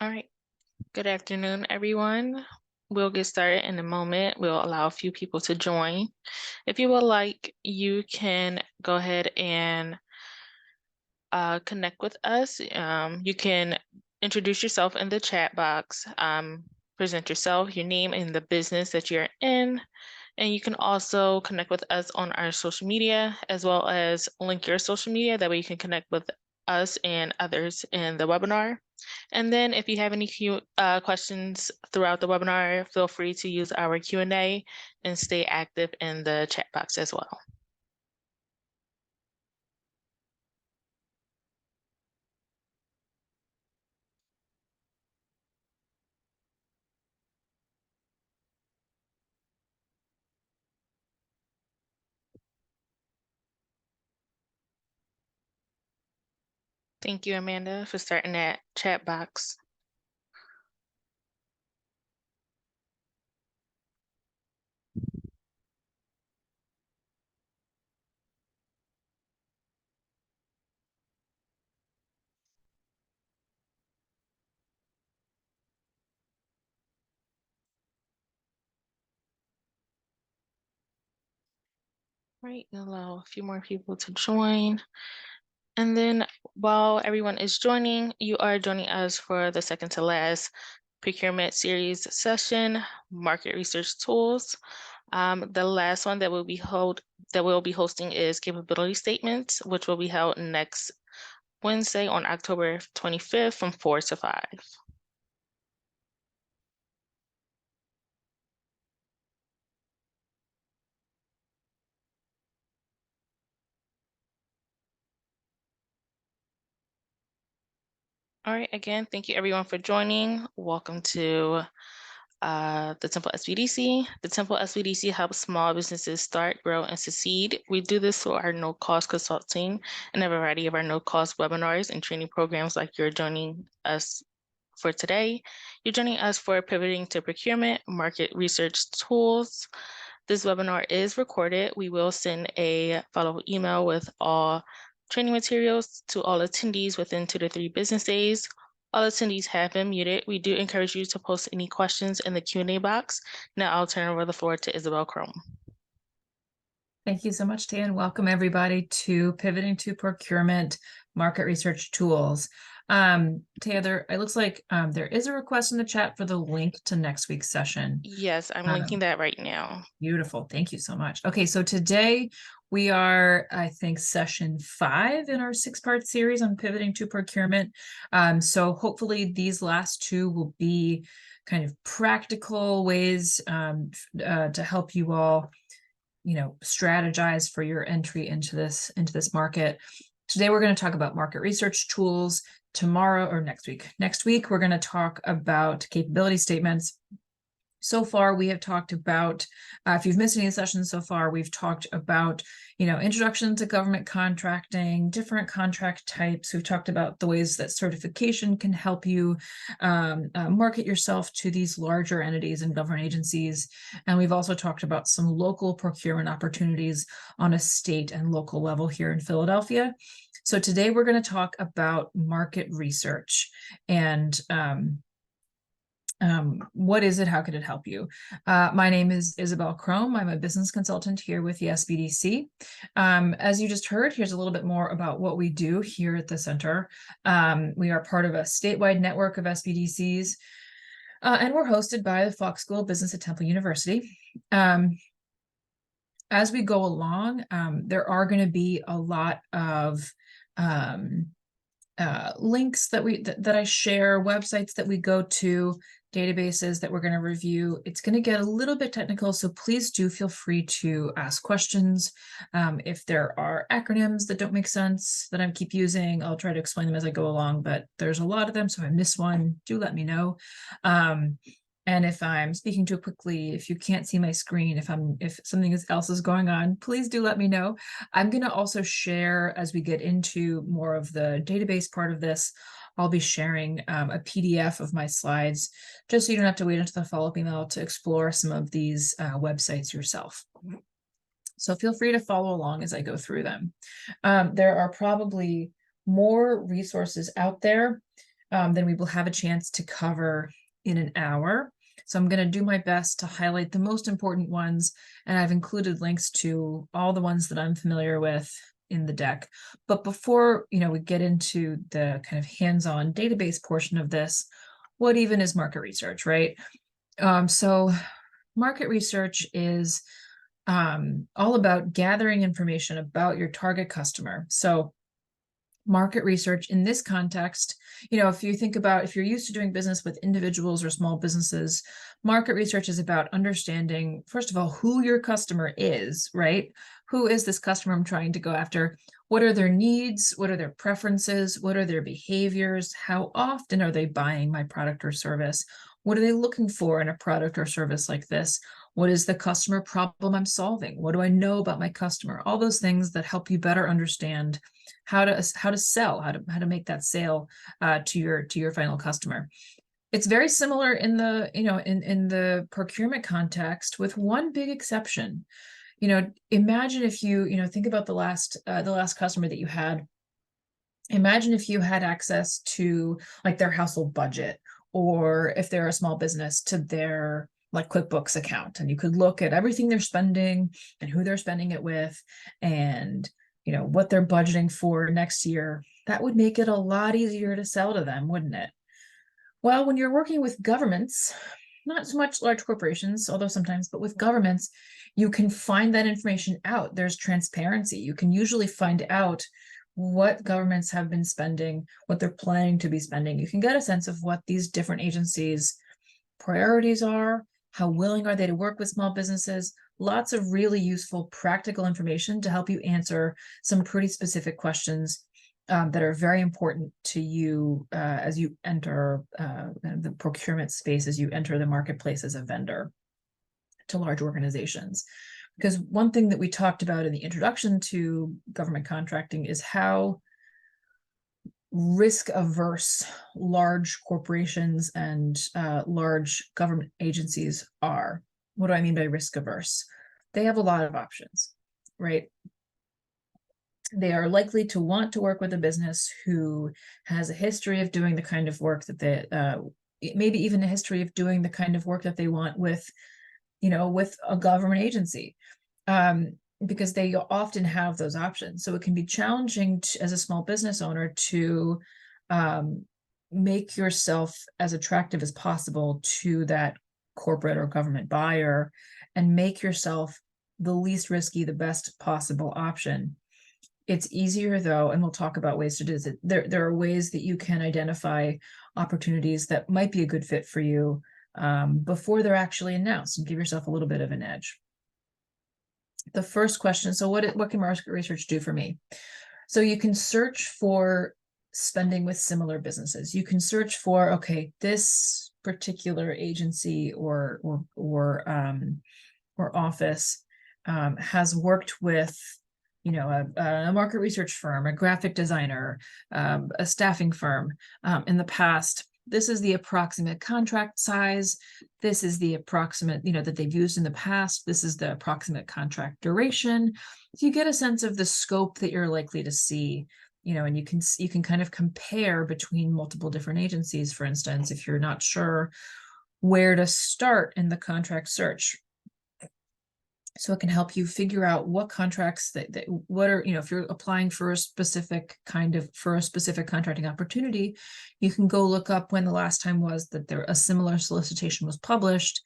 All right. Good afternoon, everyone. We'll get started in a moment. We'll allow a few people to join. If you would like, you can go ahead and connect with us. You can introduce yourself in the chat box, present yourself, your name, and the business that you're in. And you can also connect with us on our social media, as well as link your social media. That way you can connect with us and others in the webinar. And then if you have any questions throughout the webinar, feel free to use our Q&A and stay active in the chat box as well. Thank you, Amanda, for starting that chat box. Right, allow a few more people to join. And then while everyone is joining, you are joining us for the second to last procurement series session, market research tools. The last one that we'll be hosting is capability statements, which will be held next Wednesday on October 25th from 4 to 5. All right, again, thank you everyone for joining. Welcome to the Temple SBDC. The Temple SBDC helps small businesses start, grow, and succeed. We do this through our no-cost consulting and a variety of our no-cost webinars and training programs like you're joining us for today. You're joining us for pivoting to procurement, market research tools. This webinar is recorded. We will send a follow-up email with all training materials to all attendees within 2 to 3 business days. All attendees have been muted. We do encourage you to post any questions in the Q&A box. Now I'll turn over the floor to Isabel Chrome. Thank you so much, Tan. Welcome everybody to Pivoting to Procurement Market Research Tools. Taylor, it looks like there is a request in the chat for the link to next week's session. Yes, I'm linking that right now. Beautiful. Thank you so much. Okay, so today we are, I think, session 5 in our 6-part series on pivoting to procurement. So hopefully these last 2 will be kind of practical ways to help you all, strategize for your entry into this market. Today we're going to talk about market research tools. Tomorrow or next week we're going to talk about capability statements. So far, we have talked about, if you've missed any sessions so far, we've talked about, introduction to government contracting, different contract types. We've talked about the ways that certification can help you market yourself to these larger entities and government agencies. And we've also talked about some local procurement opportunities on a state and local level here in Philadelphia. So today we're going to talk about market research and what is it? How could it help you? My name is Isabel Chrome. I'm a business consultant here with the SBDC. As you just heard, here's a little bit more about what we do here at the center. We are part of a statewide network of SBDCs, and we're hosted by the Fox School of Business at Temple University. As we go along, there are going to be a lot of links that I share, websites that we go to, databases that we're going to review. It's going to get a little bit technical, so please do feel free to ask questions. If there are acronyms that don't make sense that I keep using, I'll try to explain them as I go along, but there's a lot of them, so if I miss one, do let me know. And if I'm speaking too quickly, if you can't see my screen, if something else is going on, please do let me know. I'm going to also share, as we get into more of the database part of this, I'll be sharing a PDF of my slides, just so you don't have to wait until the follow-up email to explore some of these websites yourself. So feel free to follow along as I go through them. There are probably more resources out there than we will have a chance to cover in an hour. So I'm going to do my best to highlight the most important ones, and I've included links to all the ones that I'm familiar with in the deck. But before, we get into the kind of hands-on database portion of this, what even is market research, right? So market research is all about gathering information about your target customer. So market research in this context, if you think about, if you're used to doing business with individuals or small businesses, market research is about understanding, first of all, who your customer is, right? Who is this customer I'm trying to go after? What are their needs? What are their preferences? What are their behaviors? How often are they buying my product or service? What are they looking for in a product or service like this? What is the customer problem I'm solving? What do I know about my customer? All those things that help you better understand how to sell, how to make that sale to your final customer. It's very similar in the in the procurement context, with one big exception. Imagine if you think about the last customer that you had. Imagine if you had access to like their household budget, or if they're a small business, to their like QuickBooks account, and you could look at everything they're spending and who they're spending it with, and what they're budgeting for next year. That would make it a lot easier to sell to them, wouldn't it? Well, when you're working with governments, not so much large corporations, although sometimes, but with governments, you can find that information out. There's transparency. You can usually find out what governments have been spending, what they're planning to be spending. You can get a sense of what these different agencies' priorities are, how willing are they to work with small businesses. Lots of really useful practical information to help you answer some pretty specific questions that are very important to you as you enter the procurement space, as you enter the marketplace as a vendor to large organizations. Because one thing that we talked about in the introduction to government contracting is how risk averse large corporations and large government agencies are. What do I mean by risk averse? They have a lot of options, right? They are likely to want to work with a business who has a history of doing the kind of work that they, maybe even a history of doing the kind of work that they want with, with a government agency. Because they often have those options. So it can be challenging as a small business owner to make yourself as attractive as possible to that corporate or government buyer, and make yourself the least risky, the best possible option. It's easier though, and we'll talk about ways to do this. There are ways that you can identify opportunities that might be a good fit for you before they're actually announced, and give yourself a little bit of an edge. The first question, so what can market research do for me? So you can search for spending with similar businesses. You can search for, okay, this particular agency or office has worked with a market research firm, a graphic designer, a staffing firm in the past. This is the approximate contract size. This is the approximate, that they've used in the past. This is the approximate contract duration. So you get a sense of the scope that you're likely to see, and you can kind of compare between multiple different agencies. For instance, if you're not sure where to start in the contract search. So it can help you figure out what contracts what are, if you're applying for a specific contracting opportunity, you can go look up when the last time was that a similar solicitation was published,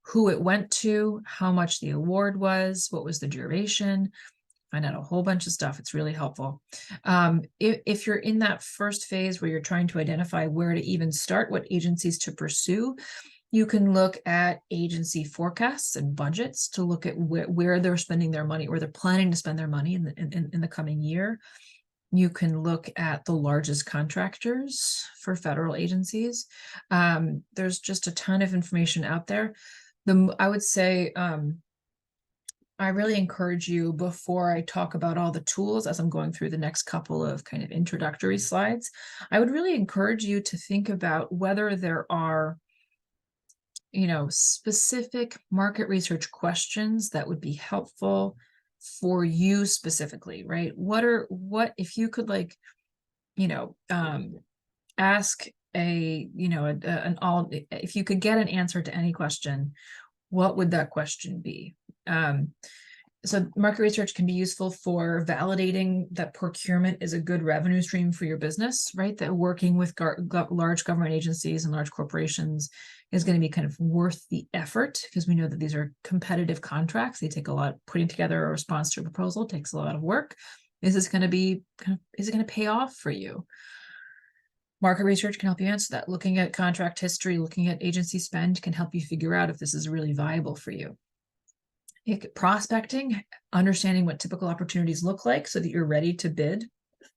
who it went to, how much the award was, what was the duration, find out a whole bunch of stuff. It's really helpful. If you're in that first phase where you're trying to identify where to even start, what agencies to pursue, you can look at agency forecasts and budgets to look at where they're spending their money, or they're planning to spend their money in the coming year. You can look at the largest contractors for federal agencies. There's just a ton of information out there. I would say I really encourage you, before I talk about all the tools as I'm going through the next couple of kind of introductory slides, I would really encourage you to think about whether there are specific market research questions that would be helpful for you specifically, right? What if you could ask if you could get an answer to any question, what would that question be? So market research can be useful for validating that procurement is a good revenue stream for your business, right? That working with large government agencies and large corporations is going to be kind of worth the effort, because we know that these are competitive contracts. They take a lot. Putting together a response to a proposal takes a lot of work. Is it going to pay off for you? Market research can help you answer that. Looking at contract history, looking at agency spend can help you figure out if this is really viable for you. Prospecting, understanding what typical opportunities look like so that you're ready to bid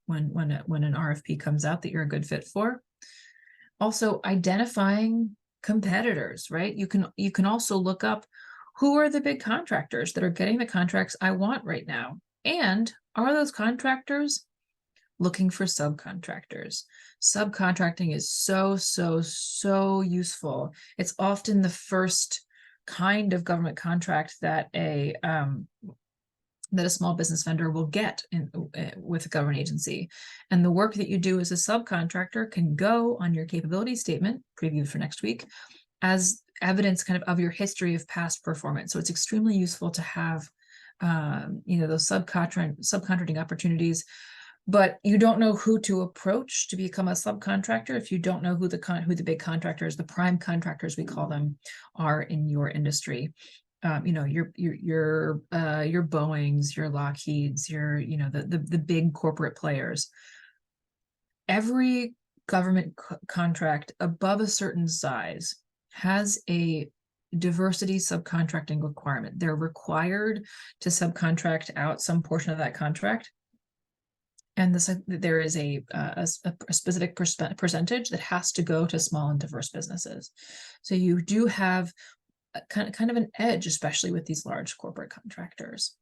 when an RFP comes out that you're a good fit for. Also, identifying competitors, right? You can also look up who are the big contractors that are getting the contracts I want right now, and are those contractors looking for subcontractors? Subcontracting is so useful. It's often the first kind of government contract that a small business vendor will get with a government agency. And the work that you do as a subcontractor can go on your capability statement, preview for next week, as evidence kind of your history of past performance. So it's extremely useful to have those subcontracting opportunities. But you don't know who to approach to become a subcontractor if you don't know who the big contractors, the prime contractors we call them, are in your industry. Your Boeings, your Lockheeds, the big corporate players. Every government contract above a certain size has a diversity subcontracting requirement. They're required to subcontract out some portion of that contract. And there is a specific percentage that has to go to small and diverse businesses. So you do have kind of an edge, especially with these large corporate contractors.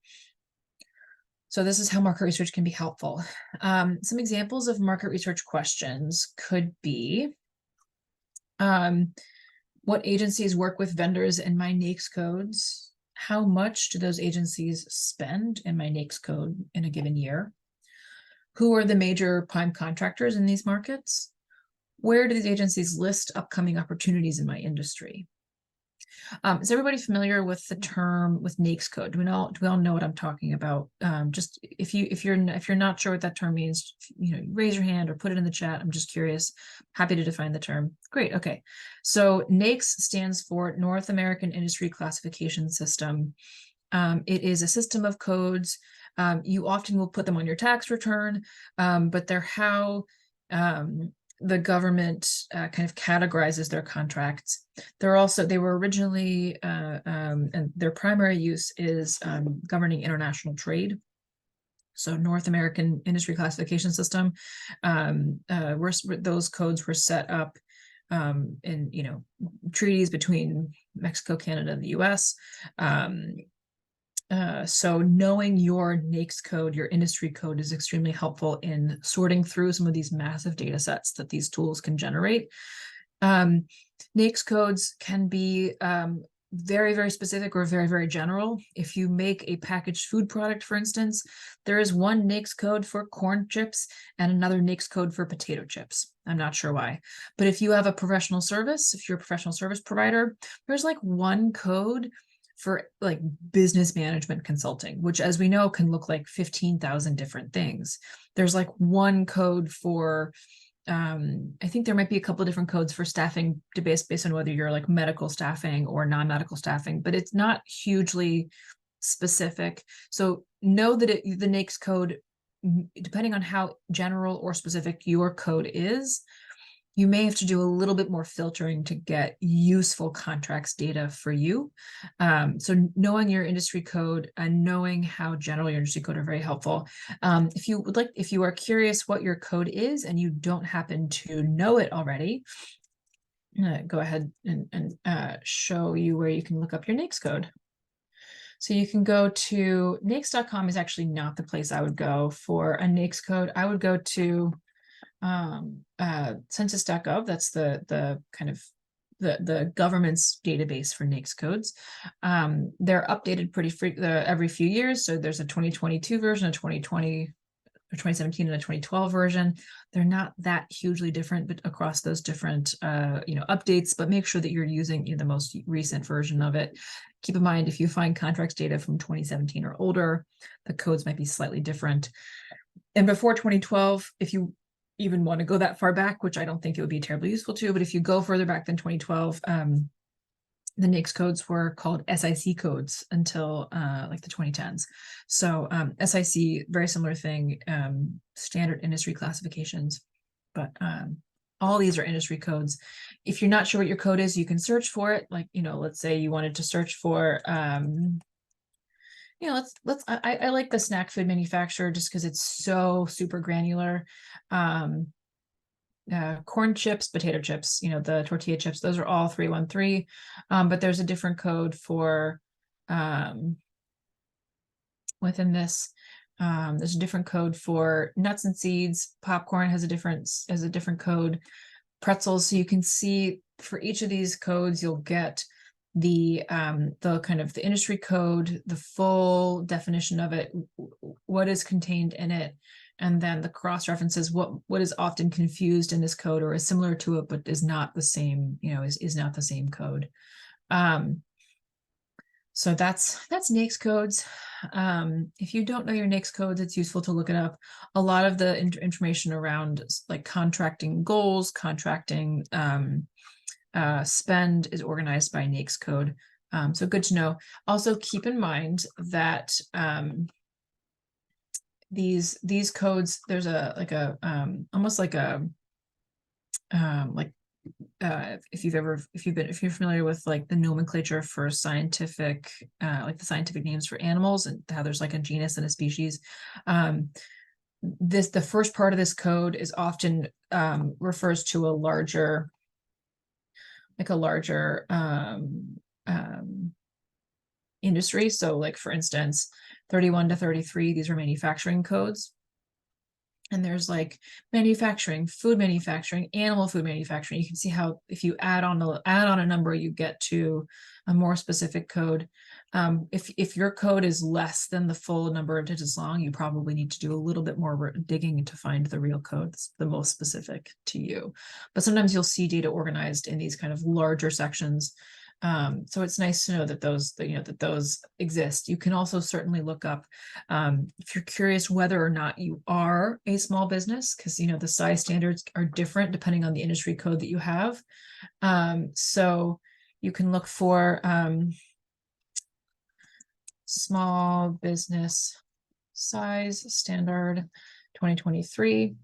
So this is how market research can be helpful. Some examples of market research questions could be, what agencies work with vendors in my NAICS codes? How much do those agencies spend in my NAICS code in a given year? Who are the major prime contractors in these markets? Where do these agencies list upcoming opportunities in my industry? Is everybody familiar with the term with NAICS code? Do we all know what I'm talking about? Just if you're not sure what that term means, raise your hand or put it in the chat. I'm just curious. Happy to define the term. Great. Okay. So NAICS stands for North American Industry Classification System. It is a system of codes. You often will put them on your tax return, but they're how the government kind of categorizes their contracts. They were originally, and their primary use is governing international trade. So North American Industry Classification System, those codes were set up in treaties between Mexico, Canada, and the US. So knowing your NAICS code, your industry code, is extremely helpful in sorting through some of these massive data sets that these tools can generate. NAICS codes can be very, very specific or very, very general. If you make a packaged food product, for instance, there is one NAICS code for corn chips and another NAICS code for potato chips. I'm not sure why. But if you have a professional service, if you're a professional service provider, there's like one code for like business management consulting, which, as we know, can look like 15,000 different things. There's like one code for, I think there might be a couple of different codes for staffing based on whether you're like medical staffing or non-medical staffing, but it's not hugely specific. So know that the NAICS code, depending on how general or specific your code is, you may have to do a little bit more filtering to get useful contracts data for you. So knowing your industry code and knowing how general your industry code are very helpful. If you are curious what your code is and you don't happen to know it already, go ahead and show you where you can look up your NAICS code. So you can go to NAICS.com is actually not the place I would go for a NAICS code. I would go to census.gov. That's the kind of the government's database for NAICS codes. They're updated pretty every few years. So there's a 2022 version, a 2020 2017 and a 2012 version. They're not that hugely different, but across those different updates, but make sure that you're using the most recent version of it. Keep in mind, if you find contracts data from 2017 or older, the codes might be slightly different. And before 2012, if you even want to go that far back, which I don't think it would be terribly useful to, but if you go further back than 2012, the NAICS codes were called SIC codes until like the 2010s. So SIC, very similar thing, standard industry classifications, but all these are industry codes. If you're not sure what your code is, you can search for it. Like, let's say you wanted to search for, I like the snack food manufacturer just because it's so super granular. Corn chips, potato chips, the tortilla chips, those are all 313. But there's a different code for within this. There's a different code for nuts and seeds. Popcorn has a different code. Pretzels. So you can see for each of these codes, you'll get the kind of the industry code, the full definition of it, what is contained in it, and then the cross references, what is often confused in this code or is similar to it but is not the same, is not the same code. So that's NAICS codes. If you don't know your NAICS codes, it's useful to look it up. A lot of the information around like contracting goals, contracting spend is organized by NAICS code. So good to know. Also keep in mind that these codes, there's almost like a if you're familiar with like the nomenclature for scientific, like the scientific names for animals and how there's like a genus and a species. The first part of this code is often refers to a larger industry. So like, for instance, 31 to 33, these are manufacturing codes. And there's like manufacturing, food manufacturing, animal food manufacturing. You can see how if you add on a number, you get to a more specific code. If your code is less than the full number of digits long, you probably need to do a little bit more digging to find the real code that's the most specific to you. But sometimes you'll see data organized in these kind of larger sections. So it's nice to know that those exist. You can also certainly look up if you're curious whether or not you are a small business, because the size standards are different depending on the industry code that you have. So you can look for small business size standard 2023.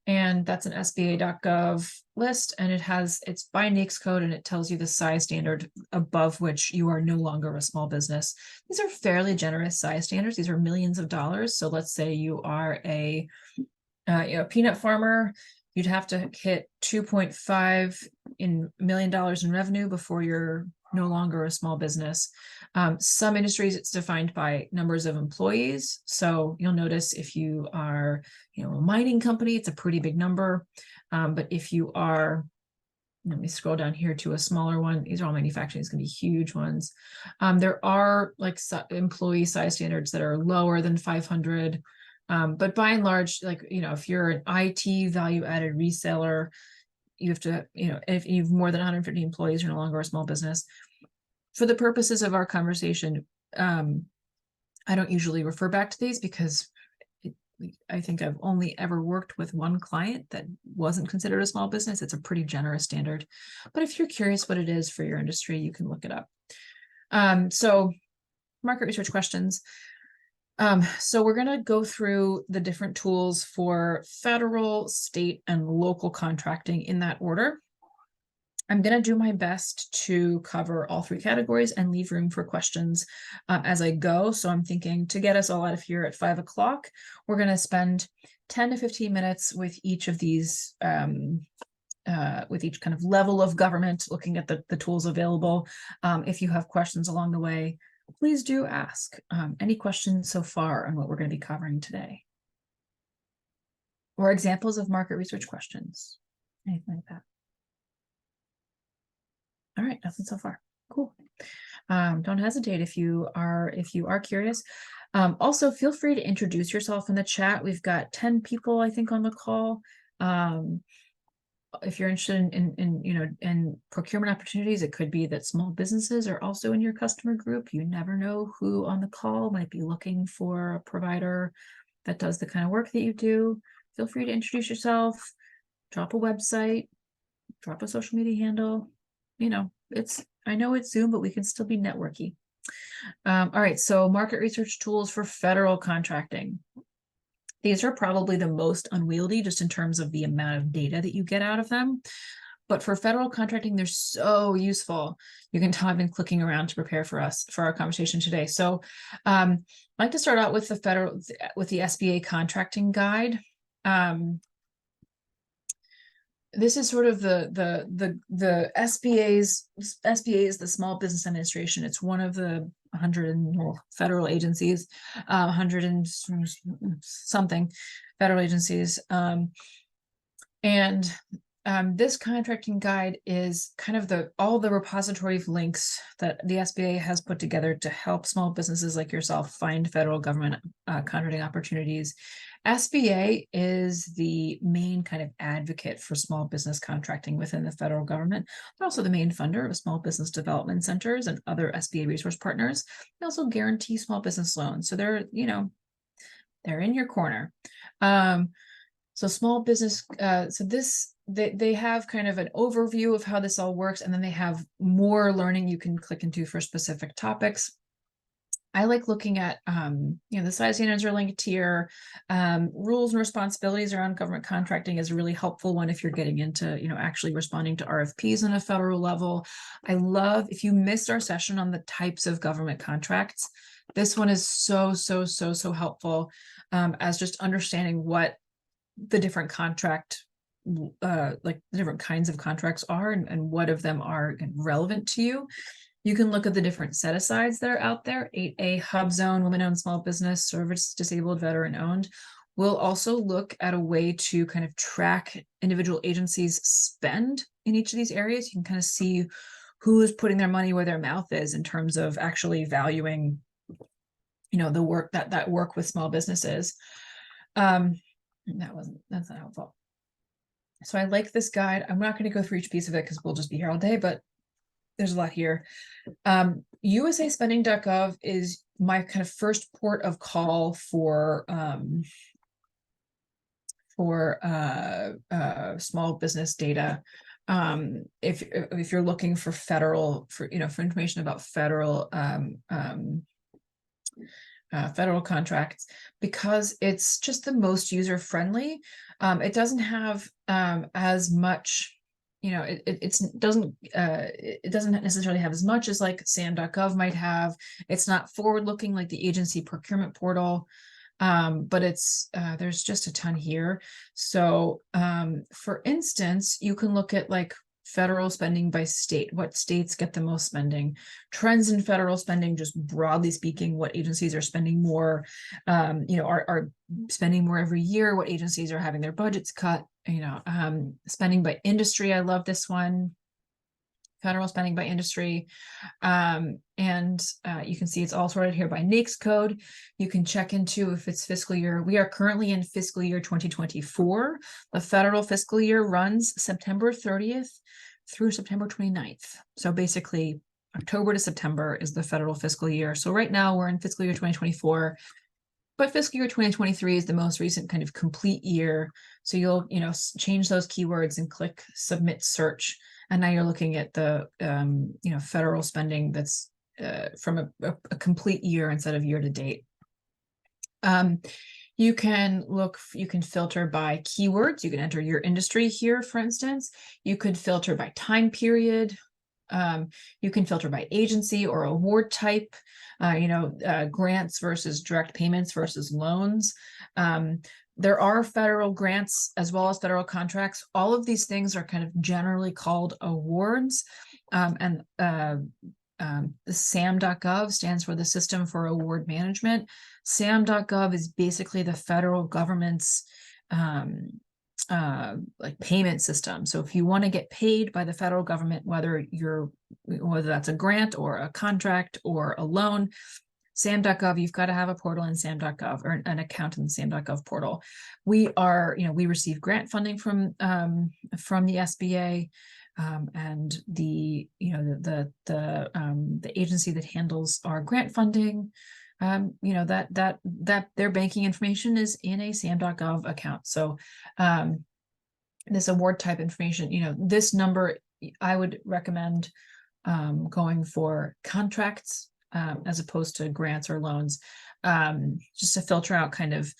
And that's an SBA.gov list, and it's by NAICS code, and it tells you the size standard above which you are no longer a small business. These are fairly generous size standards. These are millions of dollars. So let's say you are a peanut farmer, you'd have to hit 2.5 million dollars in revenue before you're no longer a small business. Some industries, it's defined by numbers of employees. So you'll notice if you are, a mining company, it's a pretty big number. But if you are, let me scroll down here to a smaller one. These are all manufacturing. It's going to be huge ones. There are like employee size standards that are lower than 500. But by and large, like, if you're an IT value added reseller, you have to, if you have more than 150 employees, you're no longer a small business. For the purposes of our conversation, I don't usually refer back to these because I think I've only ever worked with one client that wasn't considered a small business. It's a pretty generous standard. But if you're curious what it is for your industry, you can look it up. So market research questions. So we're going to go through the different tools for federal, state, and local contracting in that order. I'm going to do my best to cover all three categories and leave room for questions as I go. So I'm thinking to get us all out of here at 5 o'clock, we're going to spend 10 to 15 minutes with each of these, with each kind of level of government, looking at the tools available. If you have questions along the way, please do ask. Any questions so far on what we're going to be covering today? Or examples of market research questions, anything like that? All right, nothing so far. Cool. Don't hesitate if you are curious. Also, feel free to introduce yourself in the chat. We've got 10 people, I think, on the call. If you're interested in procurement opportunities, it could be that small businesses are also in your customer group. You never know who on the call might be looking for a provider that does the kind of work that you do. Feel free to introduce yourself, drop a website, drop a social media handle. I know it's Zoom, but we can still be networky. All right, so market research tools for federal contracting. These are probably the most unwieldy just in terms of the amount of data that you get out of them. But for federal contracting, they're so useful. You can tell I've been clicking around to prepare for our conversation today. So I'd like to start out with the SBA contracting guide. This is sort of the SBA's the Small Business Administration. It's one of the 100 federal agencies, 100 and something federal agencies. This contracting guide is kind of all the repository of links that the SBA has put together to help small businesses like yourself find federal government contracting opportunities. SBA is the main kind of advocate for small business contracting within the federal government. They're also the main funder of small business development centers and other SBA resource partners. They also guarantee small business loans. So they're in your corner. So small business, they have kind of an overview of how this all works, and then they have more learning you can click into for specific topics. I like looking at, the size standards are linked here. Rules and responsibilities around government contracting is a really helpful one if you're getting into, actually responding to RFPs on a federal level. I love, if you missed our session on the types of government contracts, this one is so helpful as just understanding what the different the different kinds of contracts are and what of them are relevant to you. You can look at the different set-asides that are out there. 8A, HubZone, women-owned small business, service disabled, veteran-owned. We'll also look at a way to kind of track individual agencies' spend in each of these areas. You can kind of see who is putting their money where their mouth is in terms of actually valuing, the work that work with small businesses. That's not helpful. So I like this guide. I'm not going to go through each piece of it because we'll just be here all day, but there's a lot here. USAspending.gov is my kind of first port of call for small business data. If you're looking for for information about federal contracts, because it's just the most user friendly. It doesn't have as much, it doesn't necessarily have as much as like SAM.gov might have. It's not forward looking like the agency procurement portal, but there's just a ton here. So for instance, you can look at like federal spending by state, what states get the most spending, trends in federal spending, just broadly speaking, what agencies are spending more, are spending more every year, what agencies are having their budgets cut, spending by industry. I love this one. Federal spending by industry. You can see it's all sorted here by NAICS code. You can check into if it's fiscal year. We are currently in fiscal year 2024. The federal fiscal year runs September 30th through September 29th. So basically October to September is the federal fiscal year. So right now we're in fiscal year 2024. But fiscal year 2023 is the most recent kind of complete year. So you'll, change those keywords and click submit search. And now you're looking at the, federal spending that's from a complete year instead of year to date. You can filter by keywords. You can enter your industry here, for instance. You could filter by time period. You can filter by agency or award type, grants versus direct payments versus loans. There are federal grants as well as federal contracts. All of these things are kind of generally called awards. The SAM.gov stands for the System for Award Management. SAM.gov is basically the federal government's like payment system. So if you want to get paid by the federal government, whether that's a grant or a contract or a loan, SAM.gov, you've got to have a portal in SAM.gov or an account in the SAM.gov portal. We are, we receive grant funding from the SBA. And the agency that handles our grant funding, that their banking information is in a SAM.gov account. So this award type information, this number, I would recommend going for contracts as opposed to grants or loans, just to filter out kind of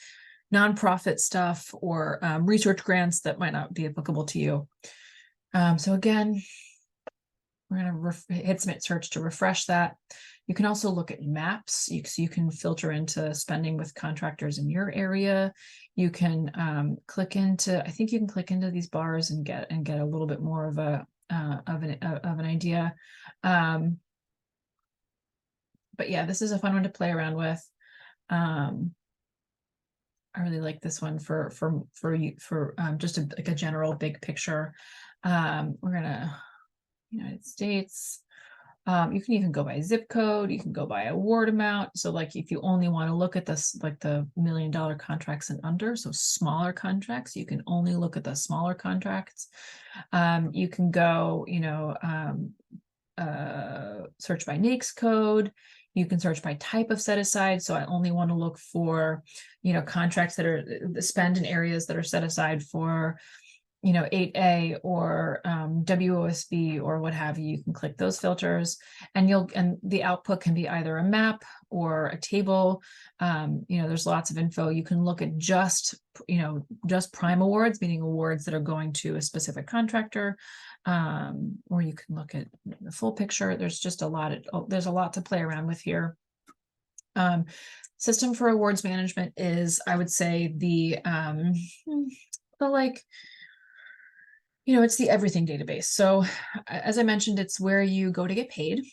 nonprofit stuff or research grants that might not be applicable to you. So again, we're going to hit submit search to refresh that. You can also look at maps. So you can filter into spending with contractors in your area. You can click into, I think you can click into these bars and get a little bit more of an idea. But yeah, this is a fun one to play around with. I really like this one for just like a general big picture. We're gonna United States. You can even go by zip code. You can go by award amount. So like if you only want to look at this, like the $1 million contracts and under, so smaller contracts, you can only look at the smaller contracts. You can go, search by NAICS code. You can search by type of set aside. So I only want to look for, contracts that are spend in areas that are set aside for 8A or WOSB or what have you. You can click those filters, and the output can be either a map or a table. There's lots of info. You can look at just prime awards, meaning awards that are going to a specific contractor, or you can look at the full picture. There's just there's a lot to play around with here. System for awards management is, I would say, it's the everything database. So as I mentioned, it's where you go to get paid.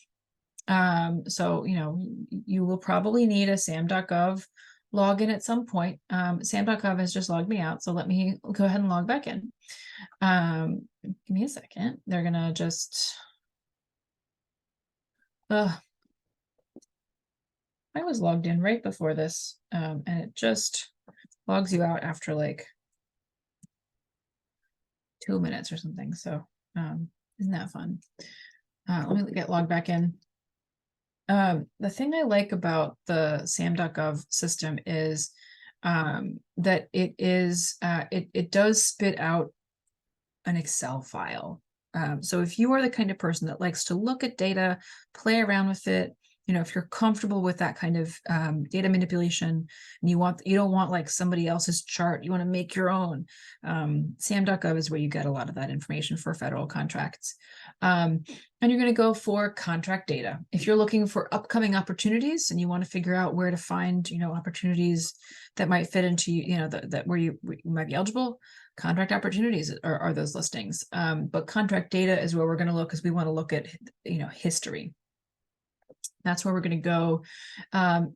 So, you will probably need a SAM.gov login at some point. SAM.gov has just logged me out. So let me go ahead and log back in. Give me a second. They're going to just, I was logged in right before this. And it just logs you out after like 2 minutes or something. So isn't that fun? Let me get logged back in. The thing I like about the SAM.gov system is that it does spit out an Excel file. So if you are the kind of person that likes to look at data, play around with it, if you're comfortable with that kind of data manipulation, and you don't want like somebody else's chart, you want to make your own, SAM.gov is where you get a lot of that information for federal contracts. And you're going to go for contract data. If you're looking for upcoming opportunities and you want to figure out where to find, opportunities that might fit into, that where you might be eligible, contract opportunities are those listings. But contract data is where we're going to look, because we want to look at, history. That's where we're going to go.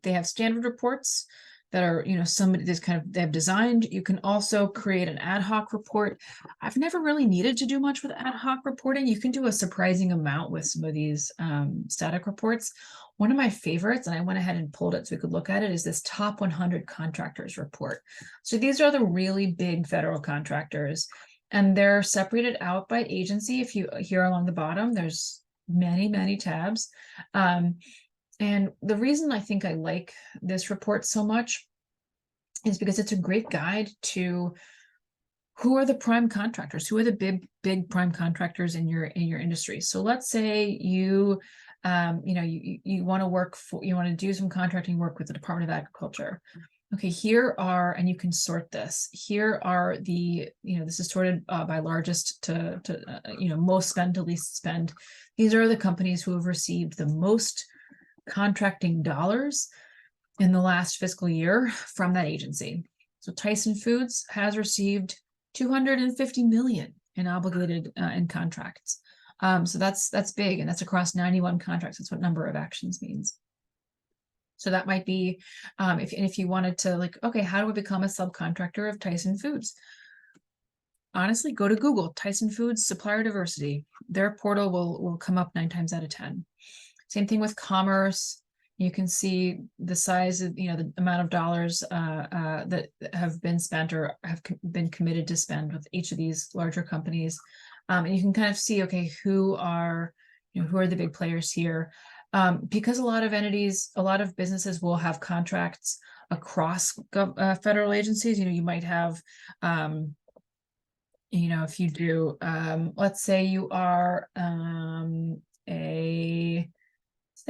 They have standard reports that are, they have designed. You can also create an ad hoc report. I've never really needed to do much with ad hoc reporting. You can do a surprising amount with some of these static reports. One of my favorites, and I went ahead and pulled it so we could look at it, is this top 100 contractors report. So these are the really big federal contractors, and they're separated out by agency. If you here along the bottom, there's many tabs. And the reason I think I like this report so much is because it's a great guide to who are the prime contractors, who are the big prime contractors in your industry. So let's say you want to do some contracting work with the Department of Agriculture. Okay, and you can sort this. Here are this is sorted by largest to most spend to least spend. These are the companies who have received the most contracting dollars in the last fiscal year from that agency. So Tyson Foods has received $250 million in obligated in contracts. So that's big, and that's across 91 contracts. That's what number of actions means. So that might be if you wanted to okay, how do I become a subcontractor of Tyson Foods? Honestly, go to Google, Tyson Foods supplier diversity. Their portal will come up 9 times out of 10. Same thing with commerce. You can see the size of, the amount of dollars that have been spent or have been committed to spend with each of these larger companies. And you can kind of see, okay, who are the big players here. Because a lot of businesses will have contracts across federal agencies. You might have, if you do, let's say you are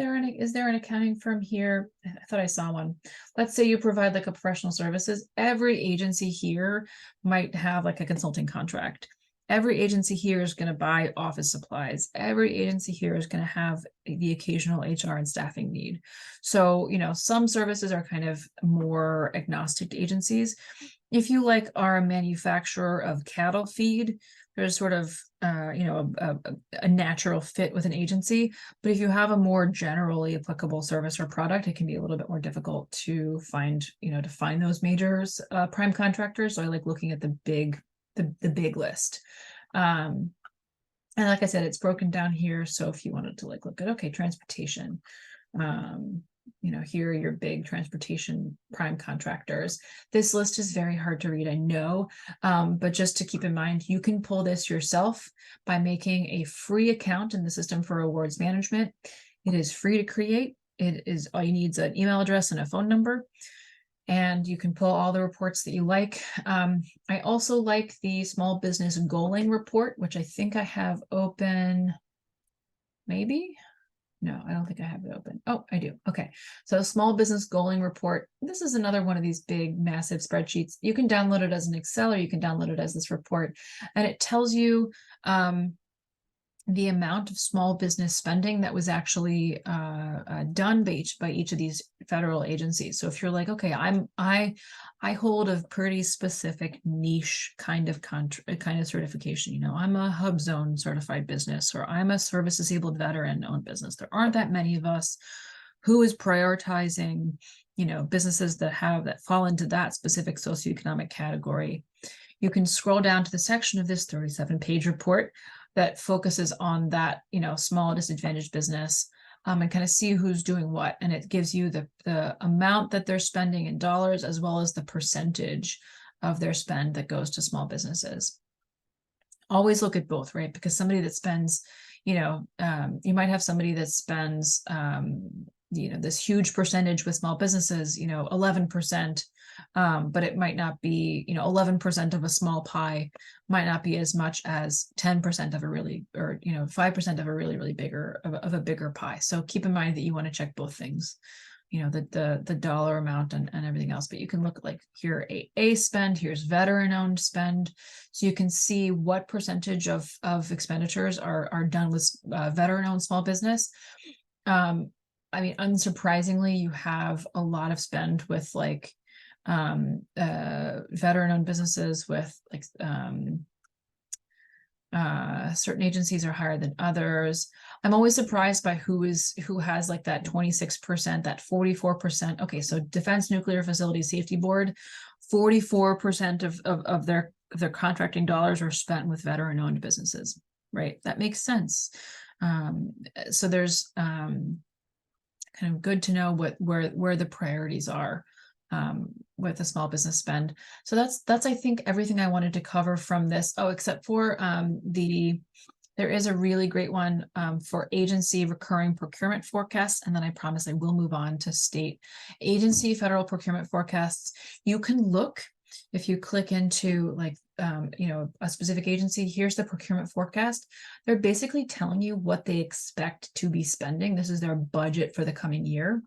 is there an accounting firm here? I thought I saw one. Let's say you provide like a professional services. Every agency here might have like a consulting contract. Every agency here is going to buy office supplies. Every agency here is going to have the occasional HR and staffing need. So, some services are kind of more agnostic to agencies. If you are a manufacturer of cattle feed, there's sort of a natural fit with an agency. But if you have a more generally applicable service or product, it can be a little bit more difficult to find those majors, prime contractors. So I like looking at the big list. And like I said, it's broken down here. So if you wanted to look at, okay, transportation, here are your big transportation prime contractors. This list is very hard to read, I know, but just to keep in mind, you can pull this yourself by making a free account in the system for awards management. It is free to create. It is all you need is an email address and a phone number, and you can pull all the reports that you like. I also like the small business goaling report, which I think I have open, maybe. No, I don't think I have it open. Oh, I do. Okay. So small business goaling report. This is another one of these big, massive spreadsheets. You can download it as an Excel or you can download it as this report. And it tells you the amount of small business spending that was actually done by each of these federal agencies. So if you're like, okay, I hold a pretty specific niche kind of certification. I'm a HubZone certified business, or I'm a service disabled veteran owned business. There aren't that many of us. Who is prioritizing, businesses that fall into that specific socioeconomic category? You can scroll down to the section of this 37-page report that focuses on that, small disadvantaged business, and kind of see who's doing what. And it gives you the amount that they're spending in dollars, as well as the percentage of their spend that goes to small businesses. Always look at both, right? Because somebody that spends, you might have somebody that spends, this huge percentage with small businesses, 11%, but it might not be, 11% of a small pie might not be as much as 10% of a really, or 5% of a really, really bigger of a bigger pie. So keep in mind that you want to check both things, the dollar amount and everything else. But you can look like here a spend, here's veteran owned spend, so you can see what percentage of expenditures are done with veteran owned small business. Unsurprisingly, you have a lot of spend with veteran-owned businesses with certain agencies are higher than others. I'm always surprised by who has that 26%, that 44%. Okay, so Defense Nuclear Facility Safety Board, 44% of their contracting dollars are spent with veteran-owned businesses, right? That makes sense. So there's kind of good to know where the priorities are with the small business spend. So that's I think everything I wanted to cover from this. Oh, except for there is a really great one for agency recurring procurement forecasts, and then I promise I will move on to state agency federal procurement forecasts. You can look, if you click into a specific agency, here's the procurement forecast. They're basically telling you what they expect to be spending. This is their budget for the coming year.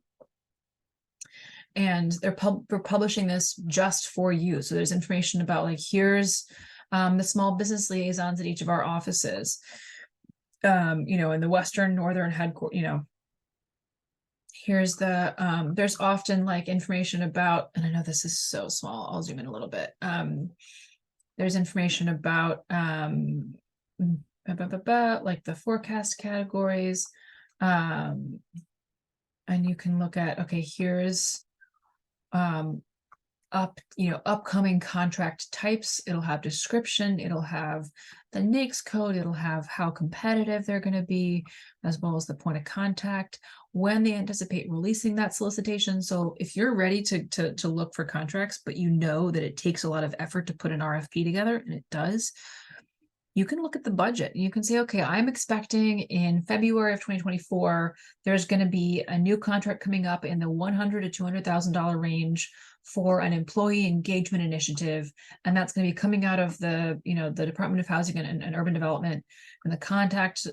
And they're publishing this just for you. So there's information about here's the small business liaisons at each of our offices, in the Western Northern headquarters, here's the there's often information about, and I know this is so small, I'll zoom in a little bit. There's information about the forecast categories, and you can look at, okay, here's upcoming contract types. It'll have description, it'll have the NAICS code, it'll have how competitive they're going to be, as well as the point of contact, when they anticipate releasing that solicitation. So if you're ready to look for contracts, but you know that it takes a lot of effort to put an RFP together, and it does, you can look at the budget. You can say, okay, I'm expecting in February of 2024, there's going to be a new contract coming up in the $100,000 to $200,000 range for an employee engagement initiative. And that's going to be coming out of the Department of Housing and Urban Development. And the contact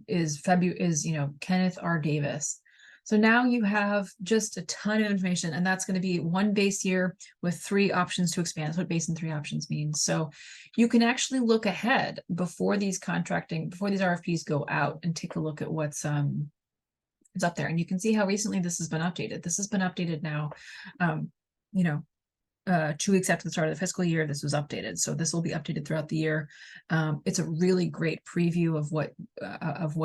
is Kenneth R. Davis. So now you have just a ton of information, and that's going to be one base year with 3 options to expand. That's what base and 3 options means. So you can actually look ahead before these RFPs go out and take a look at what's up there. And you can see how recently this has been updated. This has been updated now, 2 weeks after the start of the fiscal year. This was updated, so this will be updated throughout the year. It's a really great preview of what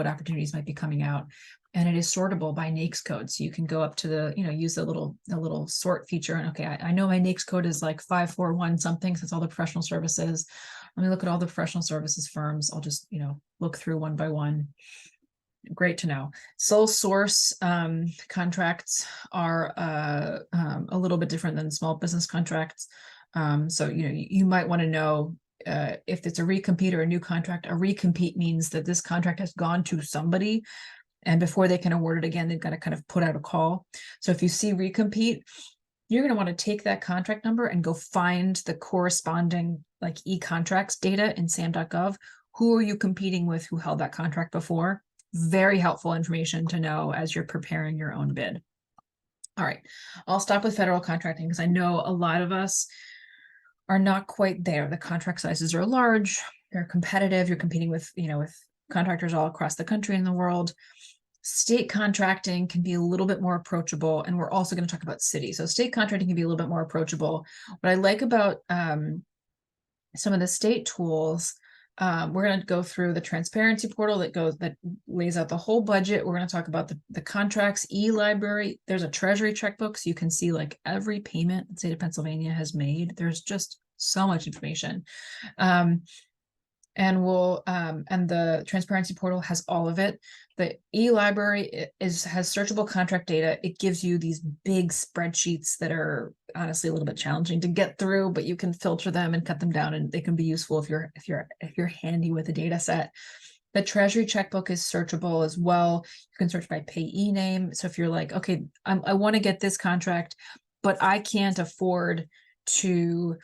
opportunities might be coming out, and it is sortable by NAICS code. So you can go up to the use the little sort feature, and okay, I know my NAICS code is like 541 something, so it's all the professional services. Let me look at all the professional services firms. I'll just look through one by one. Great to know. Sole source contracts are a little bit different than small business contracts. So you might want to know if it's a recompete or a new contract. A recompete means that this contract has gone to somebody, and before they can award it again, they've got to kind of put out a call. So if you see recompete, you're going to want to take that contract number and go find the corresponding e-contracts data in sam.gov. Who are you competing with? Who held that contract before? Very helpful information to know as you're preparing your own bid. All right, I'll stop with federal contracting because I know a lot of us are not quite there. The contract sizes are large, they're competitive. You're competing with contractors all across the country and the world. State contracting can be a little bit more approachable, and we're also going to talk about city. So state contracting can be a little bit more approachable. What I like about some of the state tools, we're going to go through the transparency portal that lays out the whole budget. We're going to talk about the contracts e-library. There's a treasury checkbook, so you can see every payment the state of Pennsylvania has made. There's just so much information. And the transparency portal has all of it. The e-library has searchable contract data. It gives you these big spreadsheets that are honestly a little bit challenging to get through, but you can filter them and cut them down, and they can be useful if you're handy with a data set. The treasury checkbook is searchable as well. You can search by payee name. So if you're like, okay, I want to get this contract, but I can't afford to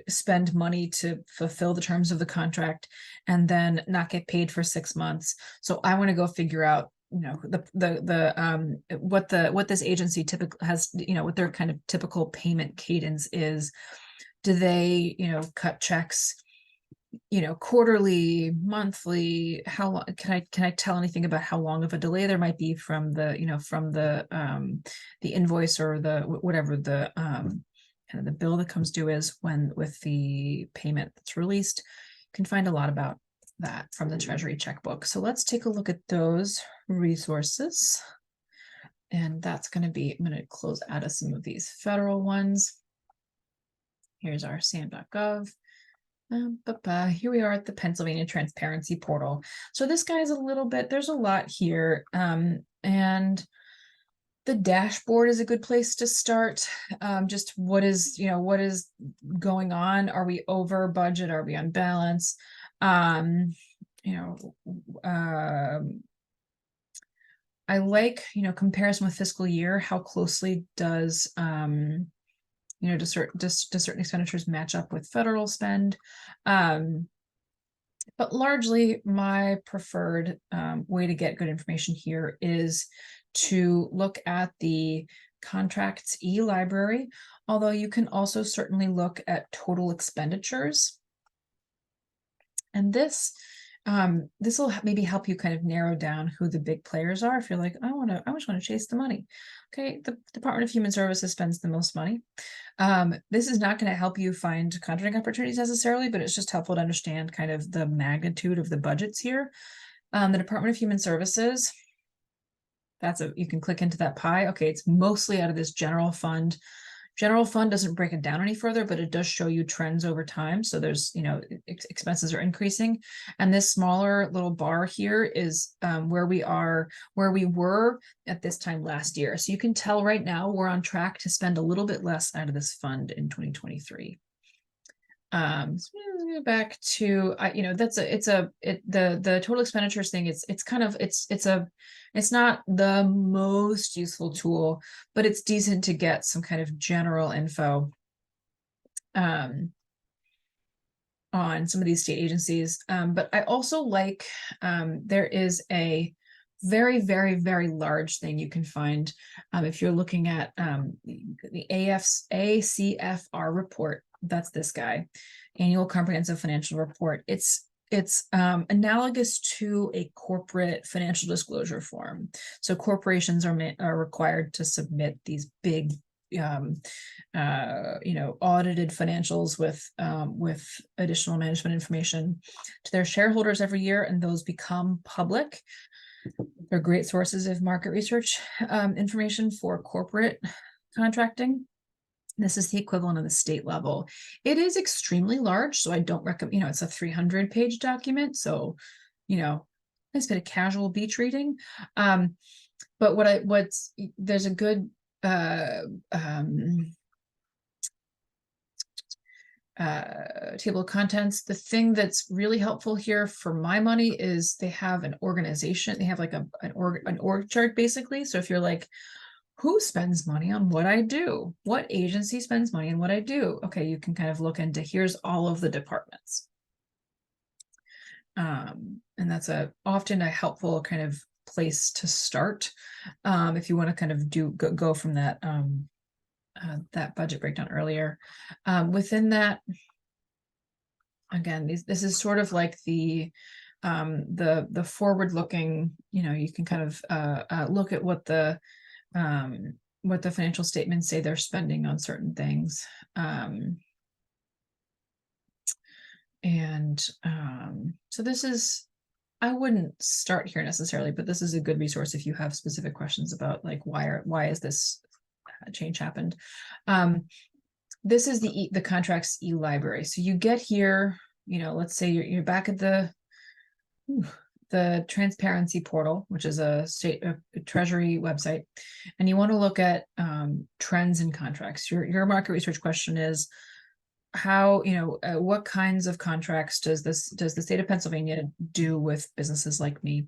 spend money to fulfill the terms of the contract and then not get paid for 6 months. So I want to go figure out, what this agency typically has, what their kind of typical payment cadence is. Do they, cut checks, quarterly, monthly? How long can I tell anything about how long of a delay there might be from the invoice or whatever the kind of the bill that comes due is with the payment that's released? You can find a lot about that from the treasury checkbook. So let's take a look at those resources. And that's going to be, I'm going to close out of some of these federal ones. Here's our sam.gov. Here we are at the Pennsylvania Transparency Portal. So this guy's there's a lot here. And the dashboard is a good place to start. Just what is going on? Are we over budget? Are we on balance? I like, comparison with fiscal year. How closely does do certain expenditures match up with federal spend? But largely, my preferred way to get good information here is to look at the contracts e-library, although you can also certainly look at total expenditures. And this will maybe help you kind of narrow down who the big players are. If you're like, I just want to chase the money. Okay, the Department of Human Services spends the most money. This is not going to help you find contracting opportunities necessarily, but it's just helpful to understand kind of the magnitude of the budgets here. The Department of Human Services you can click into that pie. Okay, it's mostly out of this general fund. General fund doesn't break it down any further, but it does show you trends over time. So there's, expenses are increasing. And this smaller little bar here is where we were at this time last year. So you can tell right now we're on track to spend a little bit less out of this fund in 2023. So go back to, the total expenditures thing. It's not the most useful tool, but it's decent to get some kind of general info on some of these state agencies. But I also like, there is a very, very, very large thing you can find if you're looking at the ACFR report. That's this guy, Annual Comprehensive Financial Report. It's analogous to a corporate financial disclosure form. So corporations are required to submit these big audited financials with additional management information to their shareholders every year, and those become public. They're great sources of market research information for corporate contracting. This is the equivalent of the state level. It is extremely large, so I don't recommend, it's a 300-page document. So, nice bit of casual beach reading. But there's a good table of contents. The thing that's really helpful here for my money is they have an organization. They have like an org chart basically. So if you're like, who spends money on what I do? What agency spends money on what I do? Okay, you can kind of look into, here's all of the departments. And that's often a helpful kind of place to start if you want to kind of go from that that budget breakdown earlier. Within that, again, this is sort of like the forward-looking. You can kind of look at what the financial statements say they're spending on certain things. So this is, I wouldn't start here necessarily, but this is a good resource if you have specific questions about like why is this change happened. This is the contracts e-library. So you get here, let's say you're back at the transparency portal, which is a state treasury website, and you want to look at trends in contracts. Your market research question is how, what kinds of contracts does the state of Pennsylvania do with businesses like me?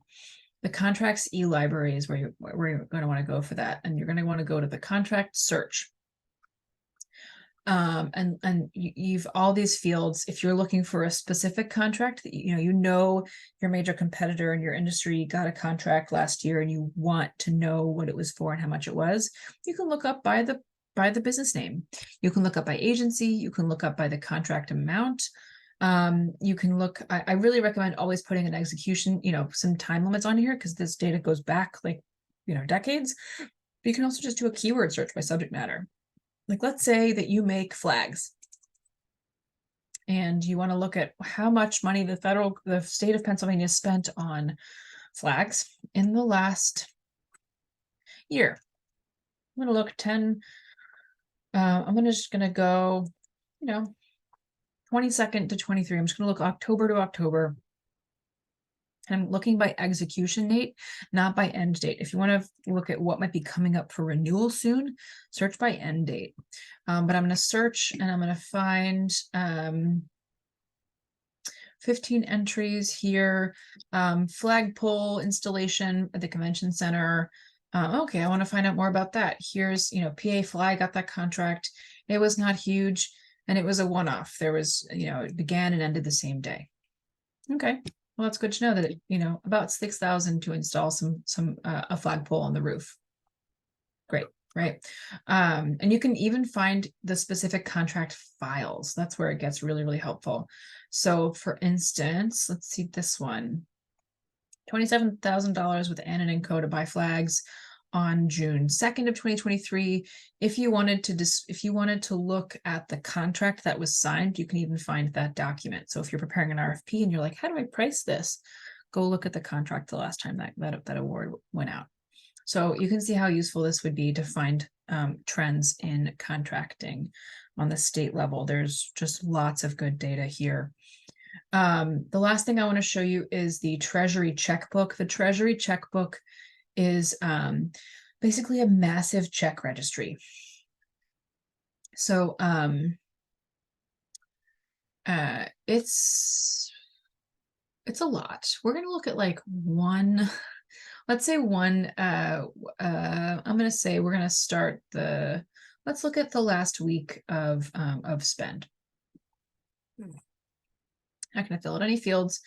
The contracts e-library is where you're going to want to go for that, and you're going to want to go to the contract search. And you've all these fields. If you're looking for a specific contract that your major competitor in your industry got a contract last year and you want to know what it was for and how much it was, you can look up by the business name. You can look up by agency. You can look up by the contract amount. You can look, I really recommend always putting an execution, some time limits on here, because this data goes back decades. But you can also just do a keyword search by subject matter. Like, let's say that you make flags and you want to look at how much money the state of Pennsylvania spent on flags in the last year. I'm going to look 10. I'm just going to go, 22nd to 23. I'm just going to look October to October. And I'm looking by execution date, not by end date. If you want to look at what might be coming up for renewal soon, search by end date. But I'm going to search and I'm going to find 15 entries here. Flagpole installation at the convention center. Okay, I want to find out more about that. Here's, PA Fly got that contract. It was not huge and it was a one-off. There was, it began and ended the same day. Okay. Well, it's good to know that, about $6,000 to install a flagpole on the roof. Great, right? And you can even find the specific contract files. That's where it gets really, really helpful. So for instance, let's see this one. $27,000 with Ann & Co to buy flags on June 2nd of 2023. If you wanted to look at the contract that was signed, you can even find that document. So if you're preparing an RFP and you're like, how do I price this? Go look at the contract the last time that award went out. So you can see how useful this would be to find trends in contracting on the state level. There's just lots of good data here. The last thing I want to show you is the Treasury checkbook. The Treasury checkbook is basically a massive check registry. So it's a lot. We're going to look at like one, let's say one, I'm going to say we're going to start let's look at the last week of spend. Not going to fill out any fields.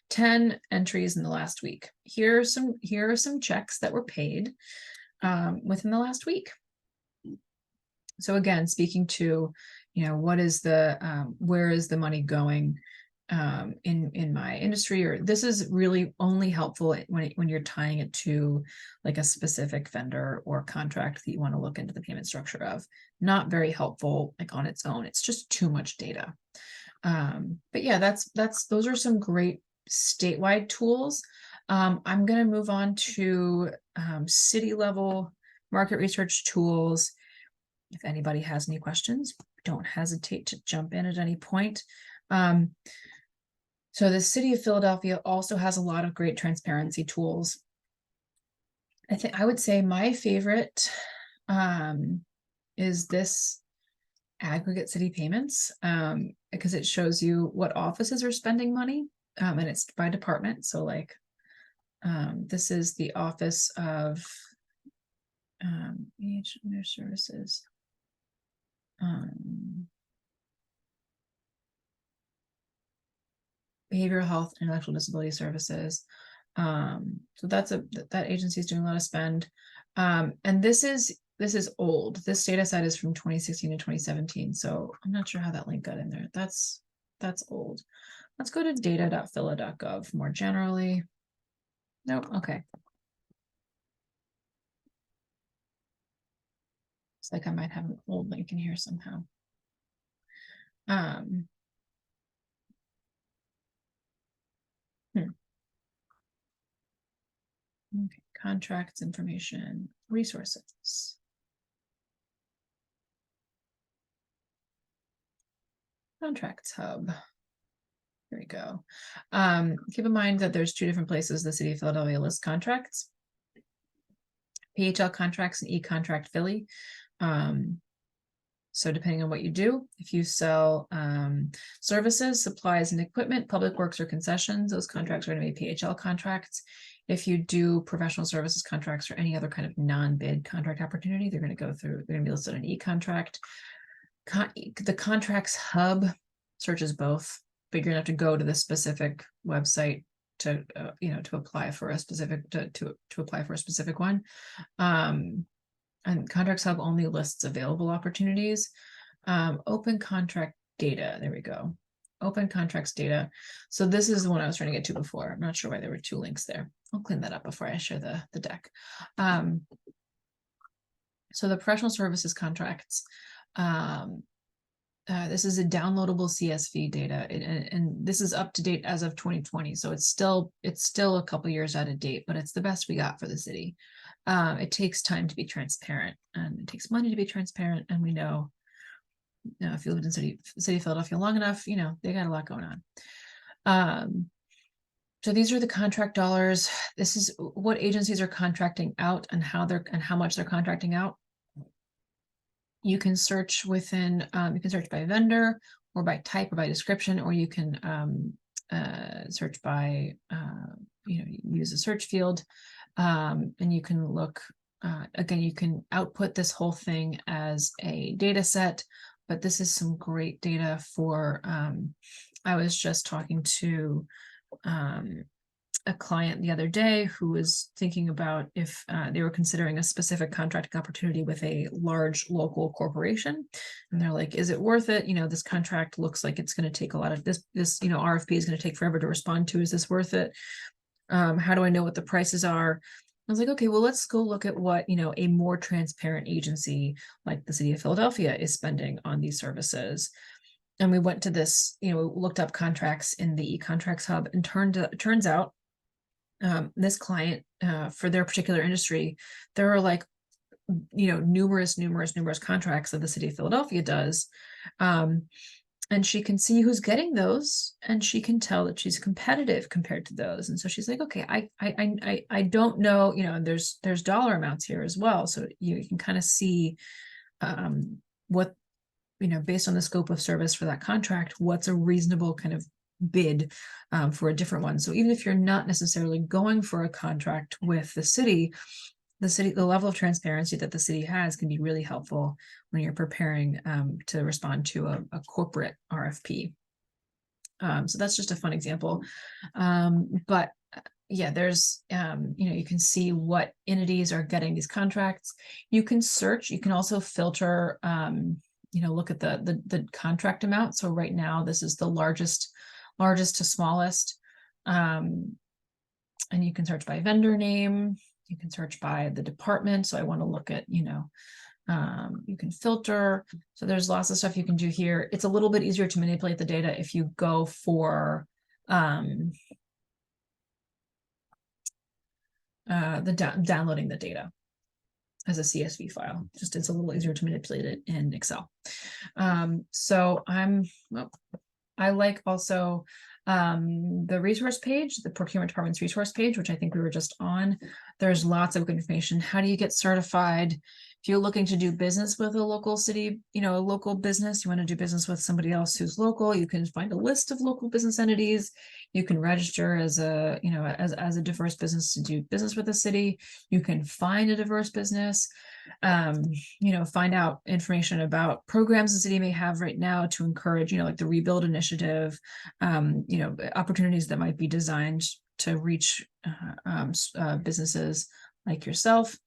10 entries in the last week. Here are some checks that were paid within the last week. So again, speaking to, what is where is the money going in my industry, or this is really only helpful when you're tying it to like a specific vendor or contract that you want to look into the payment structure of. Not very helpful like on its own. It's just too much data. But yeah, those are some great statewide tools. I'm going to move on to city level market research tools. If anybody has any questions, don't hesitate to jump in at any point. So the city of Philadelphia also has a lot of great transparency tools. I would say my favorite is this aggregate city payments, because it shows you what offices are spending money, and it's by department. So like this is the office of each of their services. Behavioral health and intellectual disability services. So that agency is doing a lot of spend. And this is old. This data set is from 2016 to 2017. So I'm not sure how that link got in there. That's old. Let's go to data.phila.gov more generally. Nope. Okay. It's like I might have an old link in here somehow. Okay, contracts, information, resources. Contracts hub. Here we go. Keep in mind that there's two different places the city of Philadelphia lists contracts. PHL contracts and e-contract Philly. So depending on what you do, if you sell services, supplies, and equipment, public works or concessions, those contracts are going to be PHL contracts. If you do professional services contracts or any other kind of non-bid contract opportunity, they're going to be listed on e-contract. The contracts hub searches both, but you're going to have to go to the specific website to apply for a specific to apply for a specific one. And Contracts Hub only lists available opportunities. Open contract data. There we go. Open contracts data. So this is the one I was trying to get to before. I'm not sure why there were two links there. I'll clean that up before I share the deck. So the professional services contracts. This is a downloadable CSV data, and this is up to date as of 2020. So it's still a couple years out of date, but it's the best we got for the city. It takes time to be transparent, and it takes money to be transparent. And we know, if you lived in city of Philadelphia long enough, they got a lot going on. So these are the contract dollars. This is what agencies are contracting out and how much they're contracting out. You can search within, you can search by vendor or by type or by description, or you can search by, use a search field, and you can look, again, you can output this whole thing as a data set, but this is some great data for, I was just talking to a client the other day who was thinking about if they were considering a specific contracting opportunity with a large local corporation. And they're like, is it worth it? This contract looks like it's going to take a lot of this, RFP is going to take forever to respond to. Is this worth it? How do I know what the prices are? I was like, okay, well, let's go look at what, a more transparent agency like the city of Philadelphia is spending on these services. And we went to this, looked up contracts in the e-contracts hub, and turns out this client, for their particular industry, there are like, numerous contracts that the city of Philadelphia does. And she can see who's getting those, and she can tell that she's competitive compared to those. And so she's like, okay, I don't know, and there's dollar amounts here as well. So you can kind of see what, based on the scope of service for that contract, what's a reasonable kind of bid for a different one. So even if you're not necessarily going for a contract with the level of transparency that the city has can be really helpful when you're preparing to respond to a corporate RFP. So that's just a fun example. But yeah, there's, you can see what entities are getting these contracts. You can search, you can also filter, look at the contract amount. So right now, this is the largest to smallest. And you can search by vendor name. You can search by the department. So I want to look at, you can filter. So there's lots of stuff you can do here. It's a little bit easier to manipulate the data if you go for downloading the data as a CSV file. Just it's a little easier to manipulate it in Excel. So I like also the resource page, the procurement department's resource page, which I think we were just on. There's lots of good information. How do you get certified? If you're looking to do business with a local city, a local business, you want to do business with somebody else who's local, you can find a list of local business entities. You can register as a, as a diverse business to do business with the city. You can find a diverse business, find out information about programs the city may have right now to encourage, like the Rebuild Initiative, opportunities that might be designed to reach businesses like yourself.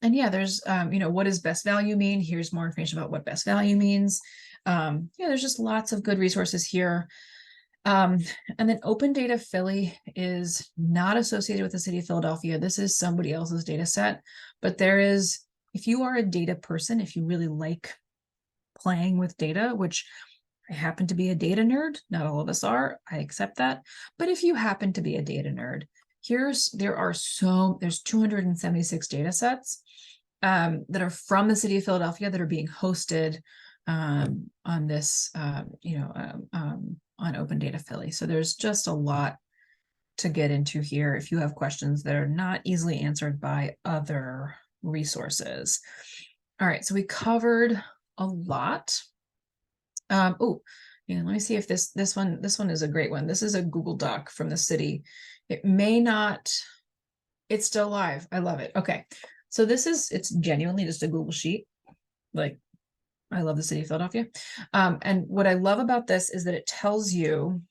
And yeah, there's, what does best value mean? Here's more information about what best value means. There's just lots of good resources here. And then Open Data Philly is not associated with the city of Philadelphia. This is somebody else's data set, but there is, if you are a data person, if you really like playing with data, which I happen to be a data nerd, not all of us are, I accept that. But if you happen to be a data nerd, there's 276 data sets that are from the city of Philadelphia that are being hosted on this, on Open Data Philly. So there's just a lot to get into here if you have questions that are not easily answered by other resources. All right, so we covered a lot. Let me see if this one is a great one. This is a Google Doc from the city. It may not, it's still live. I love it. Okay. So it's genuinely just a Google sheet. Like, I love the city of Philadelphia. And what I love about this is that it tells you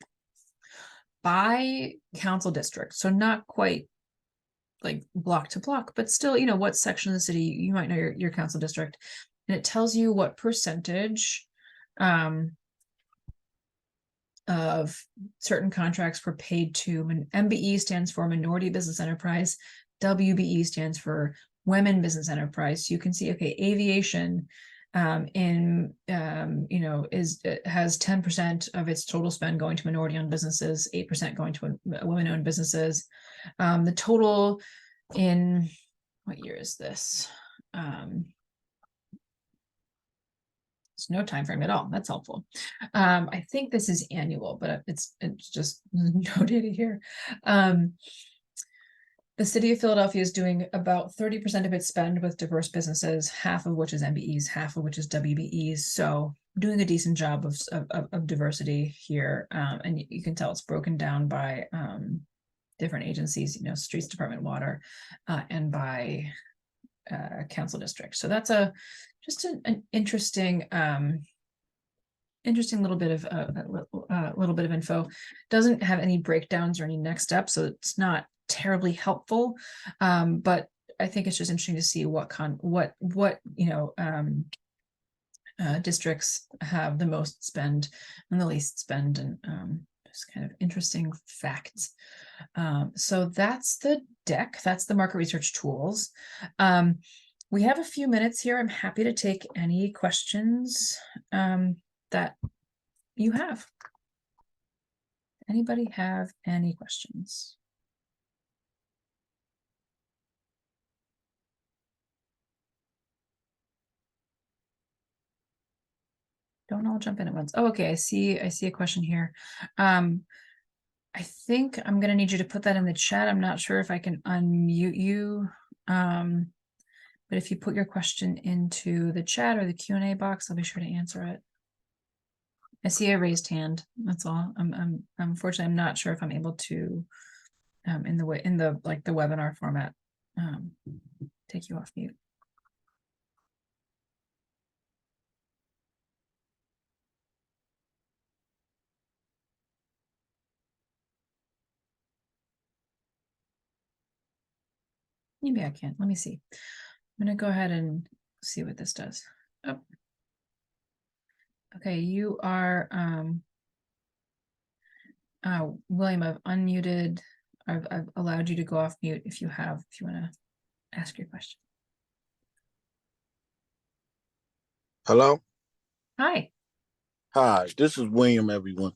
by council district. So not quite like block to block, but still, what section of the city you might know your council district. And it tells you what percentage of certain contracts were paid to. MBE stands for Minority Business Enterprise. WBE stands for Women Business Enterprise. You can see, okay, aviation has 10% of its total spend going to minority-owned businesses, 8% going to women-owned businesses. The total in, what year is this? It's no time frame at all. That's helpful. I think this is annual, but it's just no data here. The city of Philadelphia is doing about 30% of its spend with diverse businesses, half of which is MBEs, half of which is WBEs. So doing a decent job of diversity here. And you can tell it's broken down by different agencies, streets department, water, and by council district. So that's just an interesting little bit of info. Doesn't have any breakdowns or any next steps, so it's not terribly helpful. But I think it's just interesting to see what districts have the most spend and the least spend, and just kind of interesting facts. So that's the deck. That's the market research tools. We have a few minutes here. I'm happy to take any questions that you have. Anybody have any questions? Don't all jump in at once. Oh, okay, I see a question here. I think I'm gonna need you to put that in the chat. I'm not sure if I can unmute you. But if you put your question into the chat or the Q&A box, I'll be sure to answer it. I see a raised hand. That's all. Unfortunately, I'm not sure if I'm able to, in the webinar format, take you off mute. Maybe I can. Let me see. I'm gonna go ahead and see what this does. Oh. Okay, you are William, I've unmuted. I've allowed you to go off mute if you want to ask your question. Hello? Hi. Hi, this is William, everyone.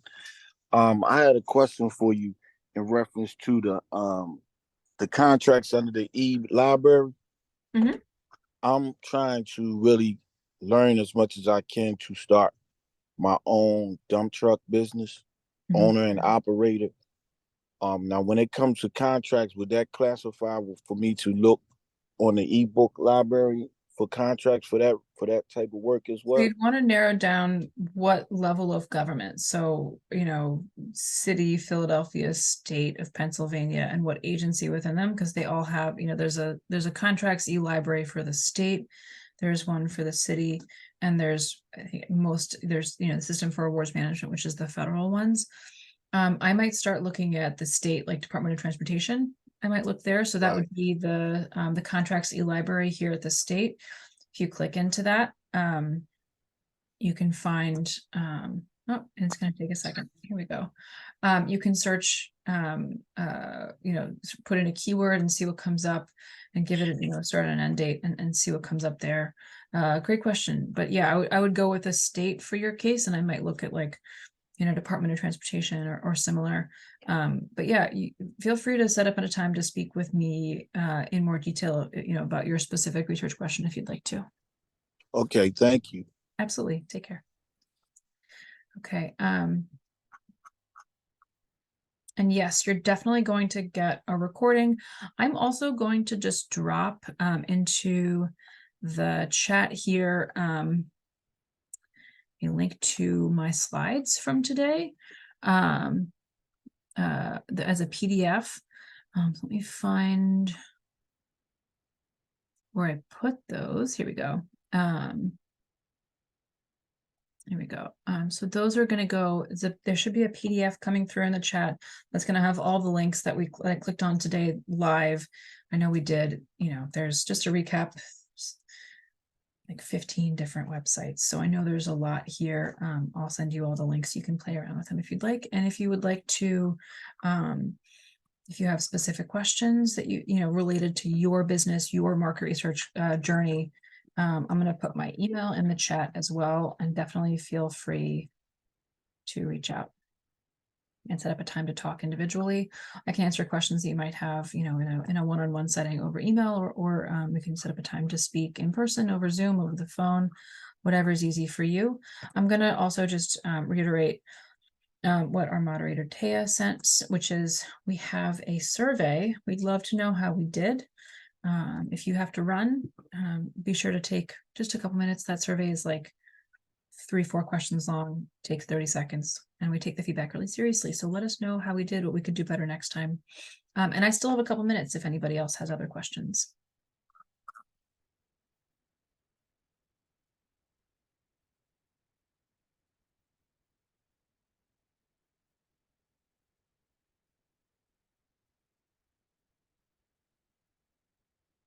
I had a question for you in reference to the contracts under the e-library. Mhm. I'm trying to really learn as much as I can to start my own dump truck business, Mhm. owner and operator. Now when it comes to contracts, would that classify for me to look on the ebook library for contracts for that type of work as So well? you'd want to narrow down what level of government. So, city, Philadelphia, state of Pennsylvania, and what agency within them, because they all have, there's a contracts e-library for the state, there's one for the city, and there's, I think there's, the system for awards management, which is the federal ones. I might start looking at the state, like Department of Transportation. I might look there. So that Right. would be the contracts e-library here at the state. If you click into that, you can find, oh, it's going to take a second. Here we go. You can search, put in a keyword and see what comes up and give it a, start and end date and see what comes up there. Great question. But yeah, I would go with a state for your case, and I might look at Department of Transportation or similar. But yeah, feel free to set up a time to speak with me in more detail, about your specific research question if you'd like to. Okay, thank you. Absolutely. Take care. Okay. And yes, you're definitely going to get a recording. I'm also going to just drop into the chat here a link to my slides from today as a PDF. Let me find where I put those. Here we go. Here we go. So those are going to go, there should be a PDF coming through in the chat that's going to have all the links that I clicked on today live. I know we did, there's just a recap, like 15 different websites. So I know there's a lot here. I'll send you all the links. You can play around with them if you'd like. And if you would like to, if you have specific questions that related to your business, your market research journey, I'm going to put my email in the chat as well, and definitely feel free to reach out and set up a time to talk individually. I can answer questions that you might have, in a one-on-one setting over email, or we can set up a time to speak in person over Zoom, over the phone, whatever is easy for you. I'm going to also just reiterate what our moderator Taya sent, which is we have a survey. We'd love to know how we did. If you have to run, be sure to take just a couple minutes. That survey is like 3-4 questions long, takes 30 seconds, and we take the feedback really seriously. So let us know how we did, what we could do better next time. And I still have a couple minutes if anybody else has other questions.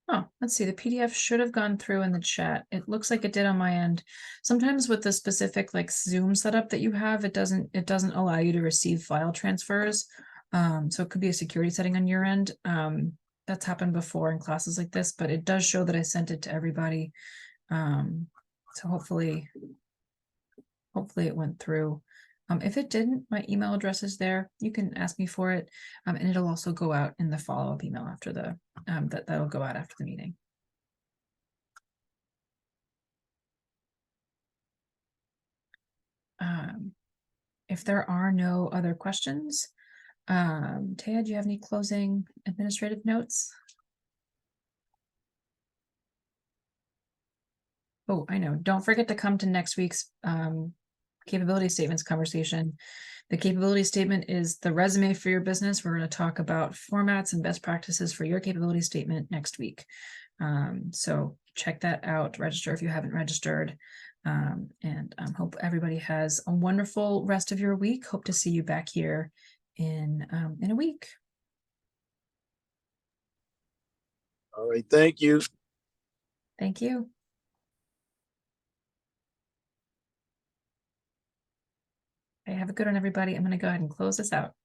Oh, let's see. The PDF should have gone through in the chat. It looks like it did on my end. Sometimes with the specific like Zoom setup that you have, it doesn't allow you to receive file transfers. So it could be a security setting on your end. That's happened before in classes like this, but it does show that I sent it to everybody. So hopefully it went through. If it didn't, my email address is there. You can ask me for it. And it'll also go out in the follow-up email after the, that'll go out after the meeting. If there are no other questions, Taya, do you have any closing administrative notes? Oh, I know. Don't forget to come to next week's capability statements conversation. The capability statement is the resume for your business. We're going to talk about formats and best practices for your capability statement next week. So check that out, register if you haven't registered. And hope everybody has a wonderful rest of your week. Hope to see you back here in a week. All right, thank you. Thank you. Okay, have a good one, everybody. I'm going to go ahead and close this out.